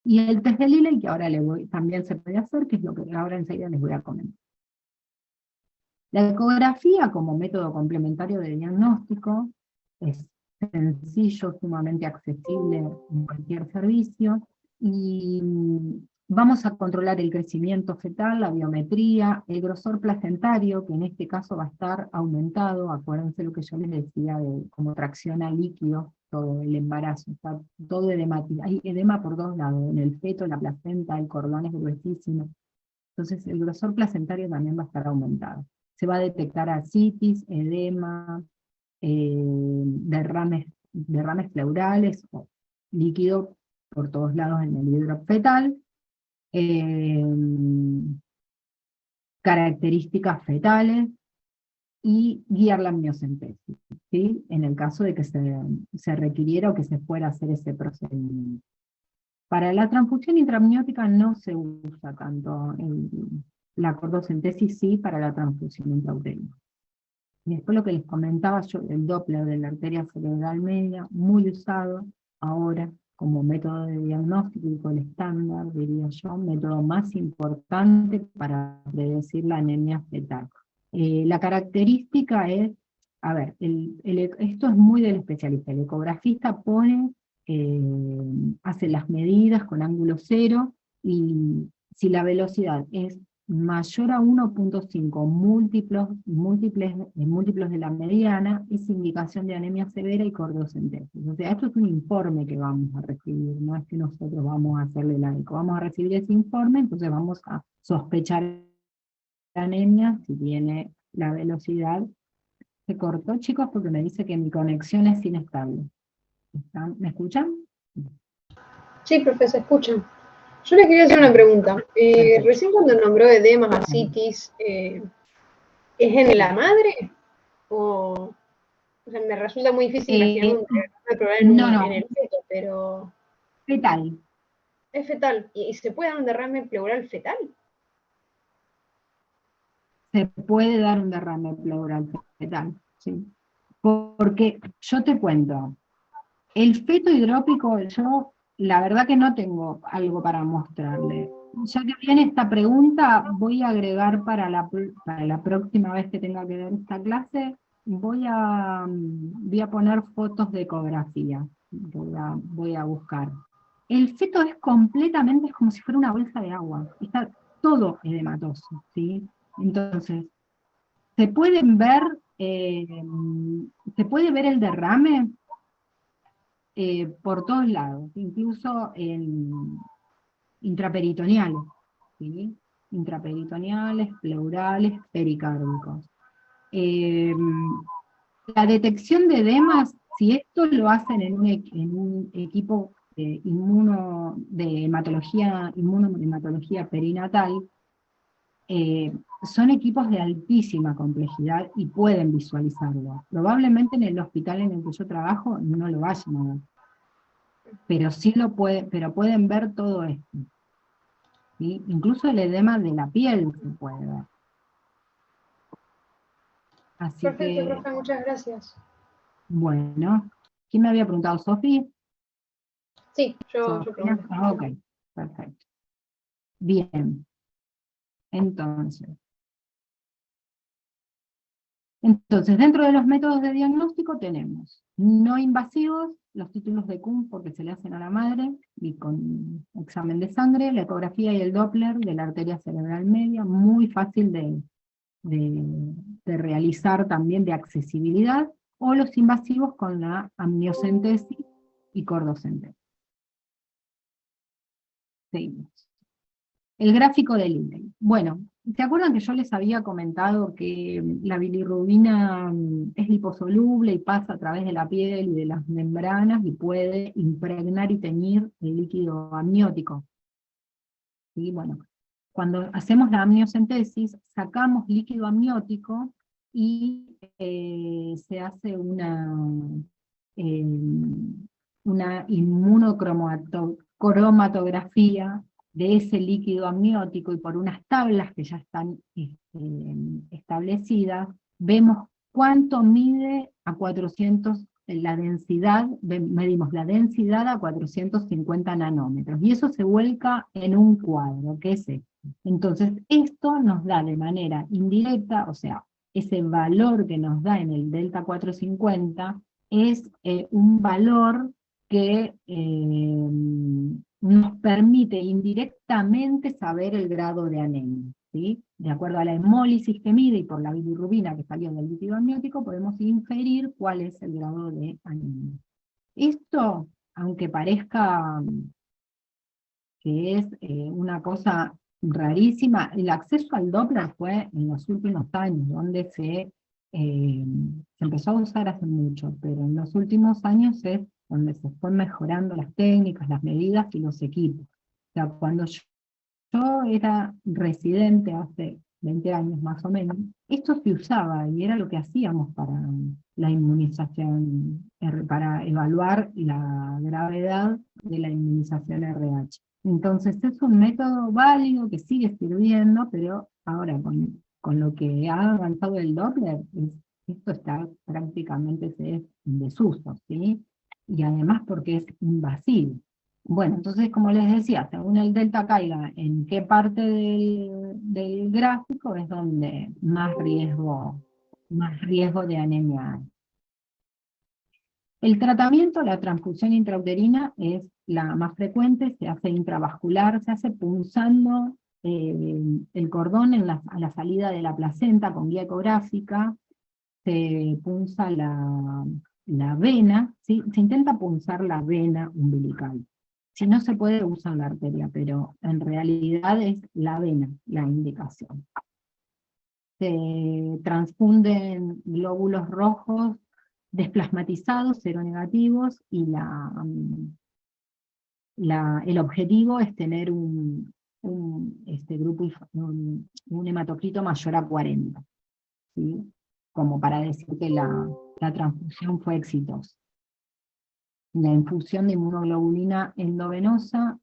A: Y el test de Liley, que ahora también se puede hacer, que es lo que ahora enseguida les voy a comentar. La ecografía como método complementario de diagnóstico es sencillo, sumamente accesible en cualquier servicio, y vamos a controlar el crecimiento fetal, la biometría, el grosor placentario, que en este caso va a estar aumentado. Acuérdense lo que yo les decía de cómo tracciona líquido todo el embarazo, está todo edemático, hay edema por dos lados, en el feto, en la placenta, el cordón es gruesísimo, entonces el grosor placentario también va a estar aumentado. Se va a detectar ascitis, edema, derrames pleurales, o líquido por todos lados en el hidrofetal, características fetales, y guiar la amniocentesis, ¿sí? En el caso de que se requiriera o que se fuera a hacer ese procedimiento. Para la transfusión intraamniótica no se usa tanto la cordocentesis, sí, para la transfusión intrauterina. Y después lo que les comentaba yo, el Doppler de la arteria cerebral media, muy usado ahora como método de diagnóstico, el estándar, diría yo, método más importante para predecir la anemia fetal. La característica es, a ver, esto es muy del especialista, el ecografista hace las medidas con ángulo cero, y si la velocidad es mayor a 1.5 múltiplos de la mediana, es indicación de anemia severa y cordocentesis. O sea, esto es un informe que vamos a recibir, no es que nosotros vamos a hacerle la eco, vamos a recibir ese informe, entonces vamos a sospechar anemia si tiene la velocidad. Se cortó, chicos, porque me dice que mi conexión es inestable. ¿Me escuchan?
G: Sí, profesor, escuchan. Yo le quería hacer una pregunta. Recién cuando nombró edemas, ascitis, ¿es en la madre? O sea, me resulta muy difícil imaginar un derrame pleural en el feto, pero...
A: Fetal.
G: Es fetal. ¿Y se puede dar un derrame pleural fetal?
A: Se puede dar un derrame pleural fetal, sí. Porque, yo te cuento, el feto hidrópico, yo la verdad que no tengo algo para mostrarle. Ya que viene esta pregunta, voy a agregar para la próxima vez que tenga que dar esta clase, voy a poner fotos de ecografía, voy a buscar. El feto es completamente, es como si fuera una bolsa de agua, está todo edematoso, ¿sí? Entonces, se puede ver el derrame por todos lados, incluso intraperitoneales, ¿sí? Intraperitoneales, pleurales, pericárdicos. La detección de edemas, si esto lo hacen en un equipo de inmunohematología perinatal, son equipos de altísima complejidad y pueden visualizarlo. Probablemente en el hospital en el que yo trabajo no lo vayan a ver, pero sí pero pueden ver todo esto, ¿sí? Incluso el edema de la piel se puede ver. Así
G: Perfecto,
A: que,
G: profe, muchas gracias.
A: bueno, ¿quién me había preguntado? ¿Sofía?
G: Sí, yo
A: ¿Sofía?
G: pregunto.
A: Ah, ok, perfecto. Bien, entonces, dentro de los métodos de diagnóstico tenemos no invasivos, los títulos de Kunz porque se le hacen a la madre, y con examen de sangre, la ecografía y el Doppler de la arteria cerebral media, muy fácil de de realizar también de accesibilidad, o los invasivos con la amniocentesis y cordocentesis. Seguimos. El gráfico del INDEC. Bueno, ¿se acuerdan que yo les había comentado que la bilirrubina es liposoluble y pasa a través de la piel y de las membranas y puede impregnar y teñir el líquido amniótico? ¿Sí? Bueno, cuando hacemos la amniocentesis, sacamos líquido amniótico y se hace una inmunocromatografía de ese líquido amniótico, y por unas tablas que ya están establecidas, vemos cuánto mide a 400, la densidad, medimos la densidad a 450 nanómetros, y eso se vuelca en un cuadro, que es este. Entonces, esto nos da de manera indirecta, o sea, ese valor que nos da en el delta 450 es un valor que nos permite indirectamente saber el grado de anemia, ¿sí? De acuerdo a la hemólisis que mide y por la bilirrubina que salió del líquido amniótico, podemos inferir cuál es el grado de anemia. Esto, aunque parezca que es una cosa rarísima, el acceso al Doppler fue en los últimos años, donde se empezó a usar hace mucho, pero en los últimos años es donde se fue mejorando las técnicas, las medidas y los equipos. O sea, cuando yo era residente hace 20 años más o menos, esto se usaba y era lo que hacíamos para la inmunización, para evaluar la gravedad de la inmunización RH. Entonces es un método válido que sigue sirviendo, pero ahora con lo que ha avanzado el Doppler, esto está prácticamente en desuso, ¿sí? Y además porque es invasivo. Bueno, entonces como les decía, según el delta caiga en qué parte del gráfico es donde más riesgo de anemia hay. El tratamiento, la transfusión intrauterina, es la más frecuente, se hace intravascular, se hace punzando el cordón a la salida de la placenta con guía ecográfica, se punza la vena, ¿sí? Se intenta punzar la vena umbilical. Si no se puede, usar la arteria, pero en realidad es la vena la indicación. Se transfunden glóbulos rojos desplasmatizados, seronegativos, y el objetivo es tener un hematocrito mayor a 40, ¿sí? Como para decir que la transfusión fue exitosa. La infusión de inmunoglobulina endovenosa,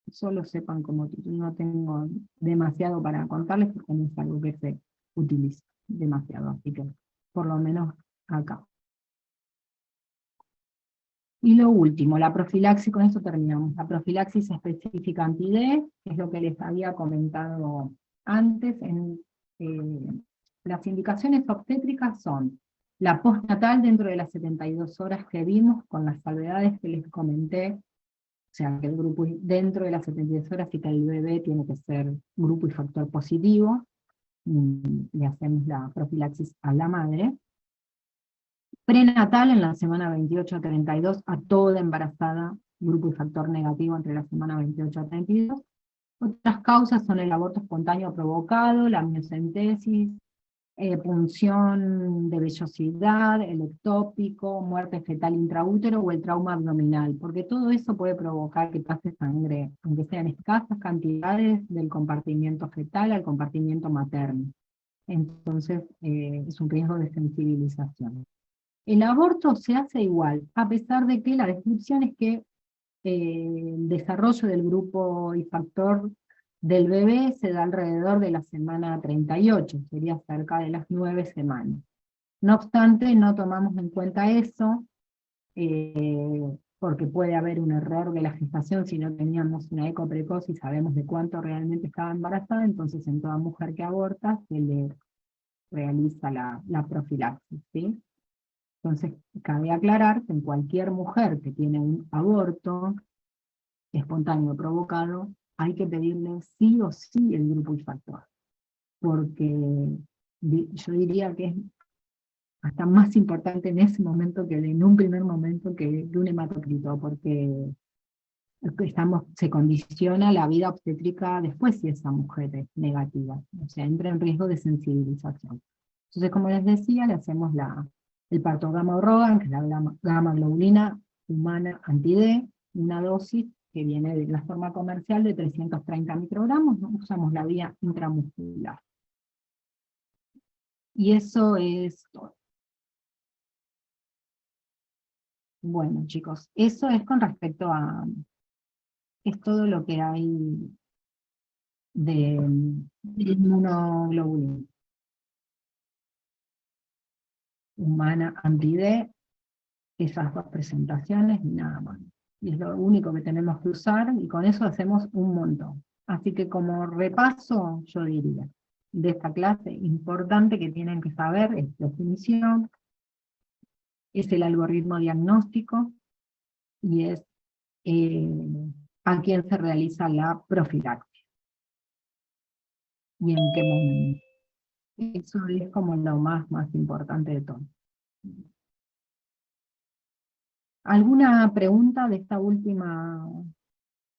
A: solo sepan como no tengo demasiado para contarles, porque no es algo que se utiliza demasiado, así que por lo menos acá. Y lo último, la profilaxis, con esto terminamos. La profilaxis específica anti-D, que es lo que les había comentado antes. Las indicaciones obstétricas son la postnatal dentro de las 72 horas que vimos, con las salvedades que les comenté, o sea, que el grupo dentro de las 72 horas y que el bebé tiene que ser grupo y factor positivo, le hacemos la profilaxis a la madre. Prenatal en la semana 28 a 32 a toda embarazada, grupo y factor negativo entre la semana 28 a 32. Otras causas son el aborto espontáneo provocado, la amniocentesis, punción de vellosidad, el ectópico, muerte fetal intraútero o el trauma abdominal, porque todo eso puede provocar que pase sangre, aunque sean escasas cantidades, del compartimiento fetal al compartimiento materno. Entonces es un riesgo de sensibilización. El aborto se hace igual, a pesar de que la descripción es que el desarrollo del grupo y factor del bebé se da alrededor de la semana 38, sería cerca de las 9 semanas. No obstante, no tomamos en cuenta eso, porque puede haber un error de la gestación si no teníamos una eco precoz y sabemos de cuánto realmente estaba embarazada, entonces en toda mujer que aborta se le realiza la profilaxis, ¿sí? Entonces, cabe aclarar que en cualquier mujer que tiene un aborto espontáneo provocado, hay que pedirle sí o sí el grupo y factor. porque yo diría que es hasta más importante en ese momento que en un primer momento que un hematocrito, porque se condiciona la vida obstétrica después si esa mujer es negativa, o sea, entra en riesgo de sensibilización. Entonces, como les decía, le hacemos el parto gamma Rogan, que es la gamma globulina humana anti-D, una dosis que viene de la forma comercial de 330 microgramos, ¿no? Usamos la vía intramuscular. Y eso es todo. Bueno, chicos, eso es con respecto a... es todo lo que hay de inmunoglobulina humana anti-D, esas dos presentaciones y nada más. Y es lo único que tenemos que usar, y con eso hacemos un montón. Así que como repaso, yo diría, de esta clase, importante que tienen que saber es definición, es el algoritmo diagnóstico, y es a quién se realiza la profilaxis, y en qué momento. Eso es como lo más importante de todo. ¿Alguna pregunta de esta última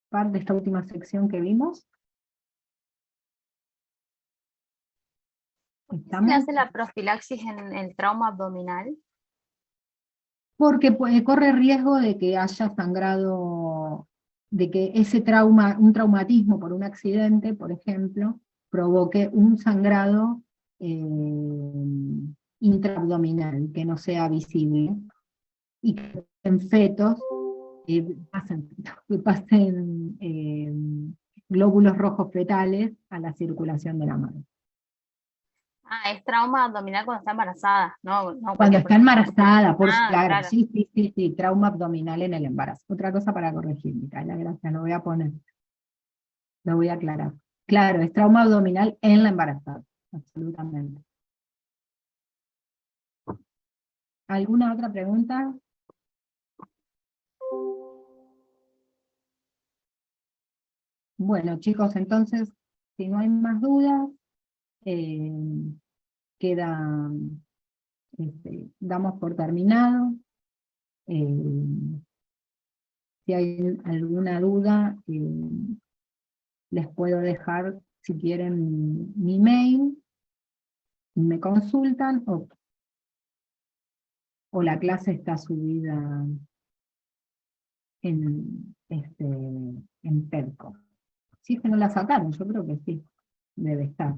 A: parte, de esta última sección que vimos?
B: ¿Se hace la profilaxis en el trauma abdominal?
A: Porque corre riesgo de que haya sangrado, de que ese trauma, un traumatismo por un accidente, por ejemplo, provoque un sangrado intraabdominal, que no sea visible, y que en fetos pasen glóbulos rojos fetales a la circulación de la madre.
B: Ah, es trauma abdominal cuando está embarazada, no
A: Cuando está embarazada,
B: claro.
A: claro, sí, trauma abdominal en el embarazo. Otra cosa para corregir, Micaela, gracias, lo voy a poner, lo voy a aclarar. Claro, es trauma abdominal en la embarazada, absolutamente. ¿Alguna otra pregunta? Bueno, chicos, entonces, si no hay más dudas, queda, damos por terminado. Si hay alguna duda, les puedo dejar, si quieren, mi mail, y me consultan, o la clase está subida en Perco. Si es que no la sacaron, yo creo que sí, debe estar.